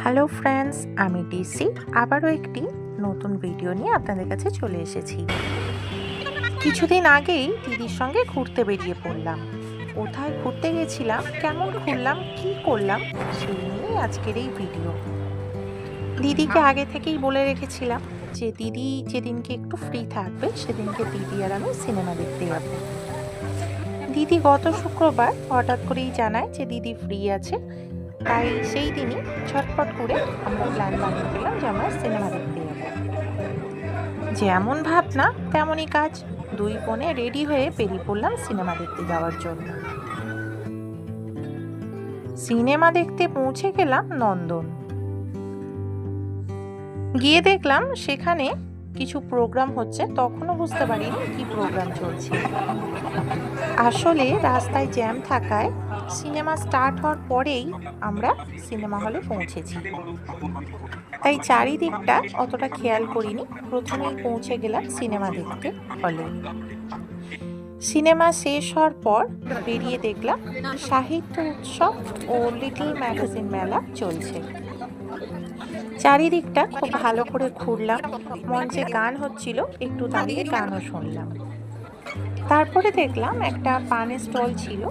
Hello friends, আমি DC আবারও একটি নতুন ভিডিও নিয়ে আপনাদের কাছে চলে এসেছি। কিছুদিন আগেই দিদির সঙ্গে ঘুরতে বেরিয়ে পড়লাম। কোথায় ঘুরতে গেছিলাম, কেমন ঘুরলাম, কি করলাম, সেই নিয়েই আজকের এই ভিডিও। দিদিকে আগে থেকেই বলে রেখেছিলাম যে দিদি যেদিনকে একটু ফ্রি থাকবে সেদিনকে দিদি আর আমি সিনেমা দেখতে যাব। দিদি গত শুক্রবার হঠাৎ করেই জানায় যে দিদি ফ্রি আছে, তাই সেই দিনই ছটপট করে আমরা প্ল্যান বানিয়ে ফেললাম যে আমরা সিনেমা দেখতে যাব। যেমন ভাবনা তেমনই কাজ, দুই বোনে রেডি হয়ে বেরিয়ে পড়লাম সিনেমা দেখতে যাওয়ার জন্য। সিনেমা দেখতে পৌঁছে গেলাম নন্দন। গিয়ে দেখলাম সেখানে কিছু প্রোগ্রাম হচ্ছে, তখনও বুঝতে পারিনি কি প্রোগ্রাম চলছে। আসলে রাস্তায় জ্যাম থাকায় সিনেমা স্টার্ট হওয়ার পরেই আমরা সিনেমা হলে পৌঁছেছি, তাই চারিদিকটা অতটা খেয়াল করিনি। প্রথমেই পৌঁছে গেলাম সিনেমা দেখতে হলে। সিনেমা শেষ হওয়ার পর বেরিয়ে দেখলাম সাহিত্য উৎসব ও লিটল ম্যাগাজিন মেলা চলছে। চারিদিকটা খুব ভালো করে ঘুরলাম, মঞ্চে গান হচ্ছিল, একটু দাঁড়িয়ে গানও শুনলাম। তারপরে দেখলাম একটা পানের স্টল ছিল,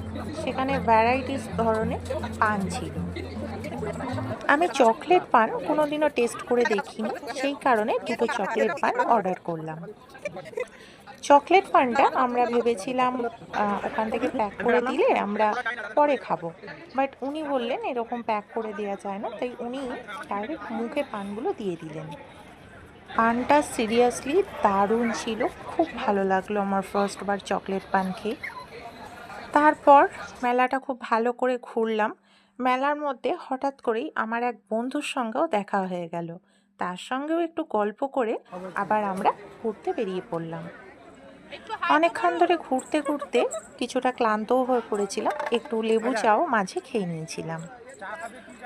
সেখানে ভ্যারাইটিস ধরনের পান ছিল। আমি চকলেট পান কোনোদিনও টেস্ট করে দেখিনি, সেই কারণে দুটো চকলেট পান অর্ডার করলাম। চকলেট পানটা আমরা ভেবেছিলাম ওখান থেকে প্যাক করে দিলে আমরা পরে খাবো, বাট উনি বললেন এরকম প্যাক করে দেওয়া যায় না, তাই উনি ডাইরেক্ট মুখে পানগুলো দিয়ে দিলেন। পানটা সিরিয়াসলি দারুণ ছিল, খুব ভালো লাগলো আমার ফার্স্টবার চকলেট পান খেয়ে। তারপর মেলাটা খুব ভালো করে ঘুরলাম। মেলার মধ্যে হঠাৎ করেই আমার এক বন্ধুর সঙ্গেও দেখা হয়ে গেল, তার সঙ্গেও একটু গল্প করে আবার আমরা ঘুরতে বেরিয়ে পড়লাম। অনেকক্ষণ ধরে ঘুরতে ঘুরতে কিছুটা ক্লান্তও হয়ে পড়েছিলাম, একটু লেবু চাও মাঝে খেয়ে নিয়েছিলাম।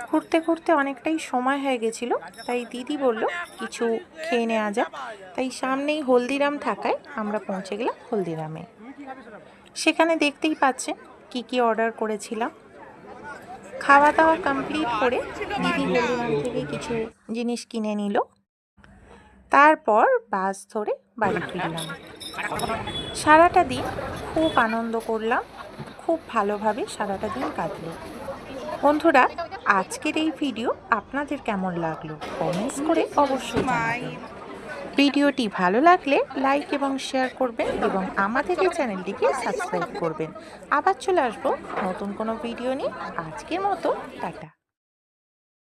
ঘুরতে ঘুরতে অনেকটাই সময় হয়ে গেছিল, তাই দিদি বলল কিছু খেয়ে নেওয়া যাক, তাই সামনেই হলদিরাম থাকায় আমরা পৌঁছে গেলাম হলদিরামে। সেখানে দেখতেই পাচ্ছেন কি কি অর্ডার করেছিলাম। খাওয়া দাওয়া কমপ্লিট করে দিদি হলদিরাম থেকে কিছু জিনিস কিনে নিল, তারপর বাস ধরে বাড়ি ফিরলাম। সারাটা দিন খুব আনন্দ করলাম, খুব ভালোভাবে সারাটা দিন কাটলো। বন্ধুরা, আজকের এই ভিডিও আপনাদের কেমন লাগলো কমেন্টস করে অবশ্যই জানাবেন। ভিডিওটি ভালো লাগলে লাইক এবং শেয়ার করবেন এবং আমাদের এই চ্যানেলটিকে সাবস্ক্রাইব করবেন। আবার চলে আসবো নতুন কোনো ভিডিও নিয়ে। আজকের মতো টাটা।